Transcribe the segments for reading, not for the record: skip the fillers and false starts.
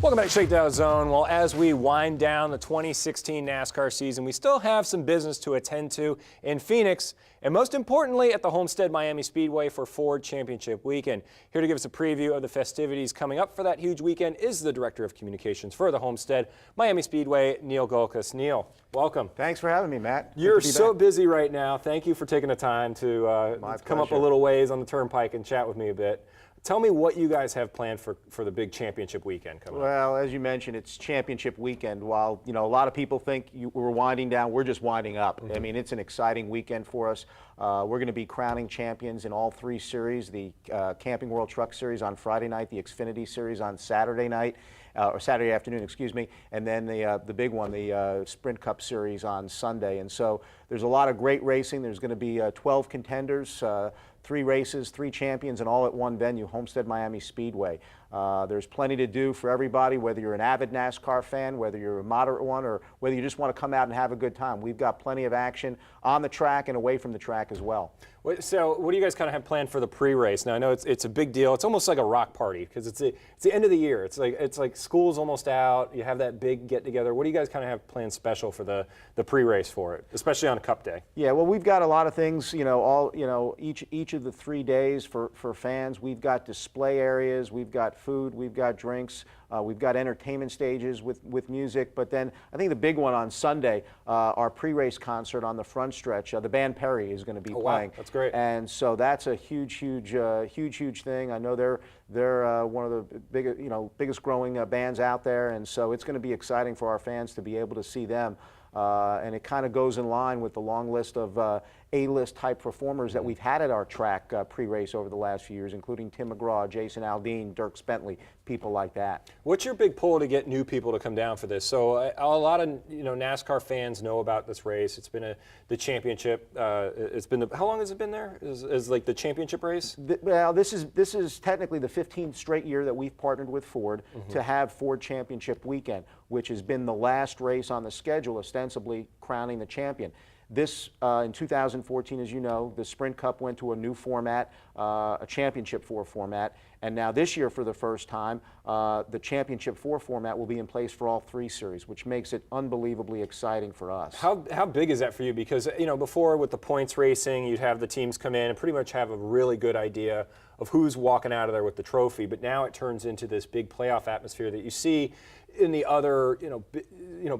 Welcome back to Shakedown Zone. Well, as we wind down the 2016 NASCAR season, we still have some business to attend to in Phoenix, and most importantly at the Homestead Miami Speedway for Ford Championship Weekend. Here to give us a preview of the festivities coming up for that huge weekend is the Director of Communications for the Homestead Miami Speedway, Neil Golkus. Neil, welcome. Thanks for having me, Matt. You're so busy right now. Thank you for taking the time to come up a little ways on the turnpike and chat with me a bit. Tell me what you guys have planned for the big championship weekend coming up. Well, as you mentioned, it's championship weekend. While a lot of people think we're winding down, we're just winding up. I mean, it's an exciting weekend for us. We're going to be crowning champions in all three series: the Camping World Truck Series on Friday night, the Xfinity Series on Saturday night, or Saturday afternoon, excuse me, and then the big one, the Sprint Cup Series on Sunday. And so there's a lot of great racing. There's going to be 12 contenders. 3 races, 3 champions, and all at one venue, Homestead Miami Speedway. There's plenty to do for everybody, whether you're an avid NASCAR fan, whether you're a moderate one, or whether you just want to come out and have a good time. We've got plenty of action on the track and away from the track as well. So what do you guys kind of have planned for the pre-race? Now, I know it's a big deal. It's almost like a rock party because it's the end of the year. It's like school's almost out. You have that big get-together. What do you guys kind of have planned special for the pre-race for it, especially on a Cup day? Yeah, well, we've got a lot of things, each of the 3 days for fans. We've got display areas, we've got food, we've got drinks, we've got entertainment stages with music. But then I think the big one on Sunday, our pre-race concert on the front stretch, the band Perry is going to be playing. Wow, that's great. And so that's a huge thing. I know they're one of the biggest growing bands out there, and so it's going to be exciting for our fans to be able to see them. And it kind of goes in line with the long list of A-list type performers that we've had at our track pre-race over the last few years, including Tim McGraw, Jason Aldean, Dirk Bentley, people like that. What's your big pull to get new people to come down for this? So a lot of NASCAR fans know about this race. It's been the championship. It's been how long has it been there? Is like the championship race? Well, this is technically the 15th straight year that we've partnered with Ford to have Ford Championship Weekend, which has been the last race on the schedule, ostensibly crowning the champion. This, in 2014, as you know, the Sprint Cup went to a new format, a Championship 4 format, and now this year, for the first time, the Championship 4 format will be in place for all 3 series, which makes it unbelievably exciting for us. How big is that for you? Because, before with the points racing, you'd have the teams come in and pretty much have a really good idea of who's walking out of there with the trophy, but now it turns into this big playoff atmosphere that you see in the other,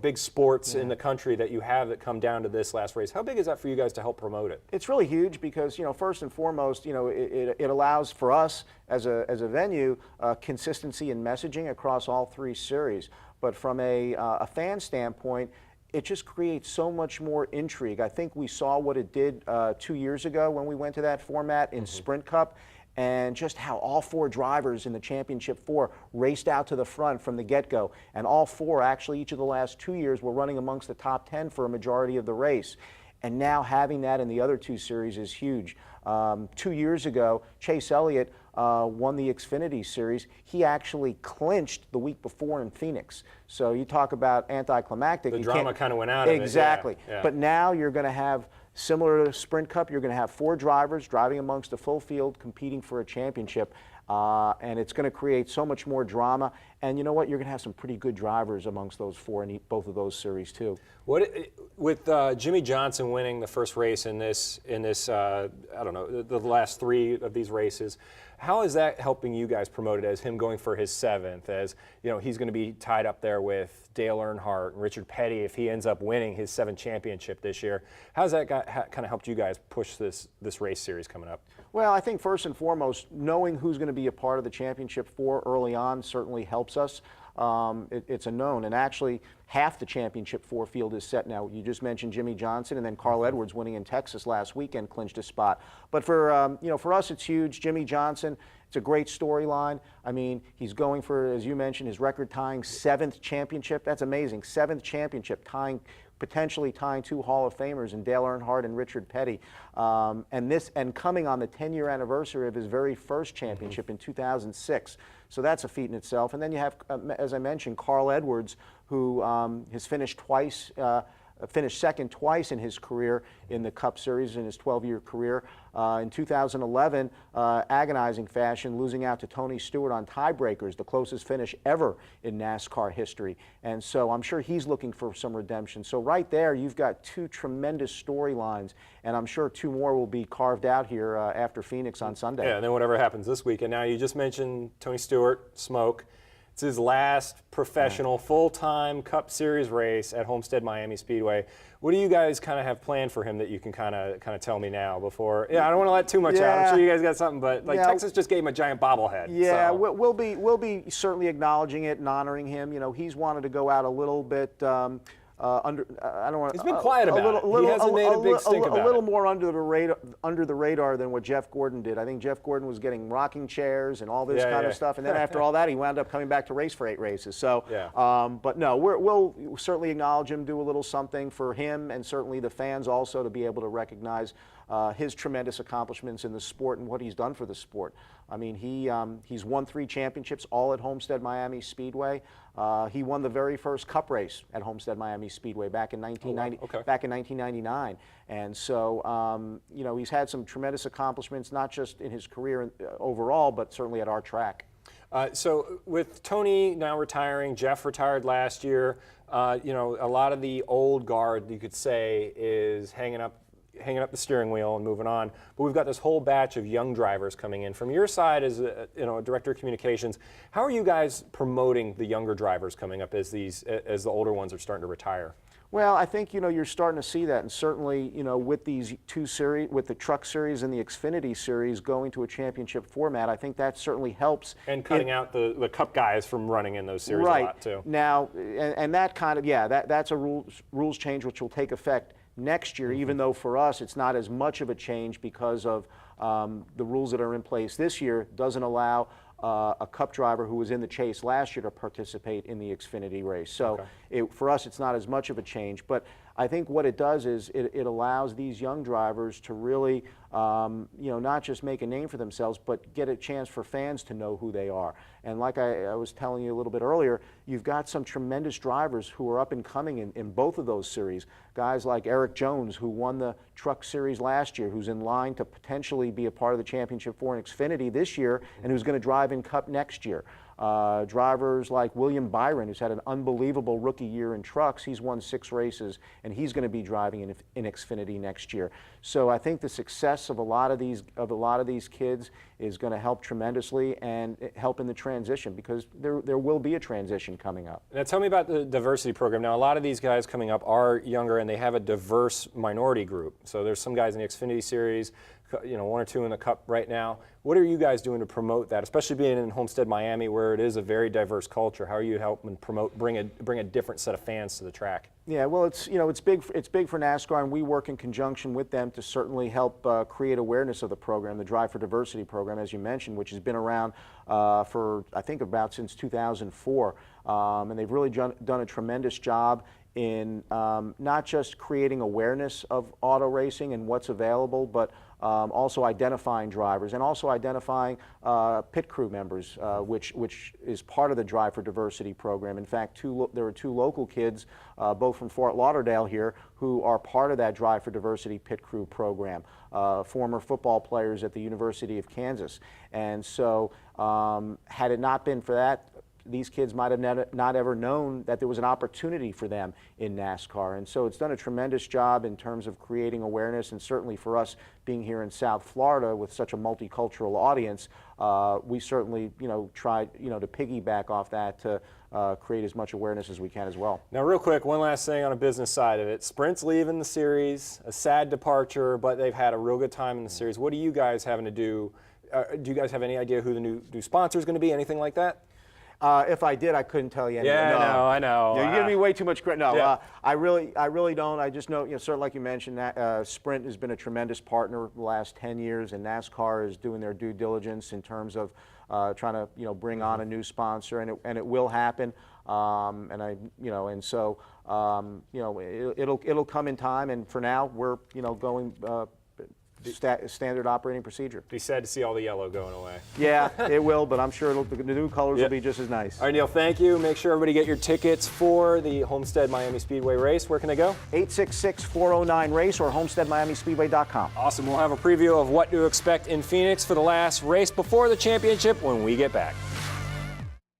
big sports in the country that you have that come down to this last race. How big is that for you guys to help promote it? It's really huge because, first and foremost, it allows for us as a venue consistency in messaging across all 3 series. But from a fan standpoint, it just creates so much more intrigue. I think we saw what it did 2 years ago when we went to that format in Sprint Cup, and just how all 4 drivers in the Championship 4 raced out to the front from the get-go. And all 4, actually, each of the last 2 years, were running amongst the top 10 for a majority of the race. And now having that in the other 2 series is huge. 2 years ago, Chase Elliott won the Xfinity Series. He actually clinched the week before in Phoenix. So you talk about anticlimactic. The drama kind of went out of it. Exactly. Yeah. But now you're going to have, similar to Sprint Cup, you're going to have 4 drivers driving amongst a full field competing for a championship. And it's going to create so much more drama. And you know what? You're going to have some pretty good drivers amongst those 4 in both of those series too. With Jimmie Johnson winning the first race in this I don't know, the last 3 of these races, how is that helping you guys promote it as him going for his 7th? As he's going to be tied up there with Dale Earnhardt and Richard Petty if he ends up winning his 7th championship this year. How's that kind of helped you guys push this race series coming up? Well, I think first and foremost, knowing who's going to be a part of the Championship 4 early on certainly helps us. It's a known, and actually half the Championship 4 field is set now. You just mentioned Jimmie Johnson, and then Carl Edwards winning in Texas last weekend clinched a spot. But for for us, it's huge. Jimmie Johnson, it's a great storyline. I mean, he's going for, as you mentioned, his record-tying 7th championship. That's amazing. 7th championship, potentially tying 2 Hall of Famers in Dale Earnhardt and Richard Petty, and coming on the 10-year anniversary of his very first championship in 2006. So that's a feat in itself. And then you have, as I mentioned, Carl Edwards, who has finished twice finished second twice in his career in the Cup Series in his 12-year career. In 2011, agonizing fashion, losing out to Tony Stewart on tiebreakers, the closest finish ever in NASCAR history. And so I'm sure he's looking for some redemption. So right there, you've got two tremendous storylines, and I'm sure two more will be carved out here after Phoenix on Sunday. Yeah, and then whatever happens this week. And now you just mentioned Tony Stewart, Smoke. It's his last professional full-time Cup Series race at Homestead Miami Speedway. What do you guys kind of have planned for him that you can kind of tell me now before? Yeah, I don't want to let too much out. I'm sure you guys got something, but like Texas just gave him a giant bobblehead. Yeah, so. we'll be certainly acknowledging it and honoring him. You know, he's wanted to go out a little bit. I don't want. He's been quiet about it. He hasn't made a big stink about it. A little more under the radar than what Jeff Gordon did. I think Jeff Gordon was getting rocking chairs and all this kind of stuff, and then after all that, he wound up coming back to race for 8 races. So, but no, we'll certainly acknowledge him, do a little something for him, and certainly the fans also to be able to recognize his tremendous accomplishments in the sport and what he's done for the sport. I mean, he's won 3 championships, all at Homestead Miami Speedway. He won the very first Cup race at Homestead Miami Speedway back in 1999. And so, you know, he's had some tremendous accomplishments, not just in his career overall, but certainly at our track. So with Tony now retiring, Jeff retired last year, you know, a lot of the old guard, you could say, is hanging up the steering wheel and moving on. But we've got this whole batch of young drivers coming in. From your side as a director of communications, how are you guys promoting the younger drivers coming up as the older ones are starting to retire? Well, I think, you know, you're starting to see that, and certainly, you know, with these 2 series, with the Truck Series and the Xfinity Series going to a championship format, I think that certainly helps. And cutting out the Cup guys from running in those series a lot too. Now, and that kind of, that's a rules change which will take effect next year, even though for us it's not as much of a change because of the rules that are in place this year. Doesn't allow a Cup driver who was in the chase last year to participate in the Xfinity race. So for us it's not as much of a change, but I think what it does is it allows these young drivers to really you know, not just make a name for themselves, but get a chance for fans to know who they are. And like I was telling you a little bit earlier, you've got some tremendous drivers who are up and coming in both of those series. Guys like Eric Jones, who won the Truck Series last year, who's in line to potentially be a part of the Championship 4 in Xfinity this year, and who's going to drive in Cup next year. Drivers like William Byron, who's had an unbelievable rookie year in trucks. He's won 6 races, and he's going to be driving in Xfinity next year. So I think the success of a lot of these kids is going to help tremendously and help in the transition, because there will be a transition coming up. Now tell me about the diversity program. Now a lot of these guys coming up are younger, and they have a diverse minority group. So there's some guys in the Xfinity Series, you know, 1 or 2 in the Cup right now. What are you guys doing to promote that, especially being in Homestead Miami, where it is a very diverse culture? How are you helping promote, bring a different set of fans to the track? Yeah, well, it's big for NASCAR, and we work in conjunction with them to certainly help create awareness of the program, the Drive for Diversity program, as you mentioned, which has been around for I think about since 2004, and they've really done a tremendous job in not just creating awareness of auto racing and what's available, but also identifying drivers and also identifying pit crew members, which is part of the Drive for Diversity program. In fact, there are 2 local kids, both from Fort Lauderdale here, who are part of that Drive for Diversity pit crew program, former football players at the University of Kansas. And so had it not been for that, these kids might have not ever known that there was an opportunity for them in NASCAR. And so it's done a tremendous job in terms of creating awareness, and certainly for us being here in South Florida with such a multicultural audience, we certainly, you know, tried, you know, to piggyback off that to create as much awareness as we can as well. Now real quick, one last thing on a business side of it. Sprint's leaving the series, a sad departure, but they've had a real good time in the series. What are you guys having to do? Do you guys have any idea who the new sponsor is going to be, anything like that? If I did, I couldn't tell you anything. Yeah, no. I know. You're giving me way too much credit. No, yeah. I really don't. I just know, you know, sort of like you mentioned, that Sprint has been a tremendous partner the last 10 years, and NASCAR is doing their due diligence in terms of trying to, you know, bring on a new sponsor, and it will happen. And so you know, it'll come in time. And for now, we're, you know, going standard operating procedure. Be sad to see all the yellow going away. Yeah, it will, but I'm sure the new colors will be just as nice. All right, Neil, thank you. Make sure everybody get your tickets for the Homestead Miami Speedway race. Where can they go? 866-409-RACE or homesteadmiamispeedway.com. Awesome. We'll have a preview of what to expect in Phoenix for the last race before the championship when we get back.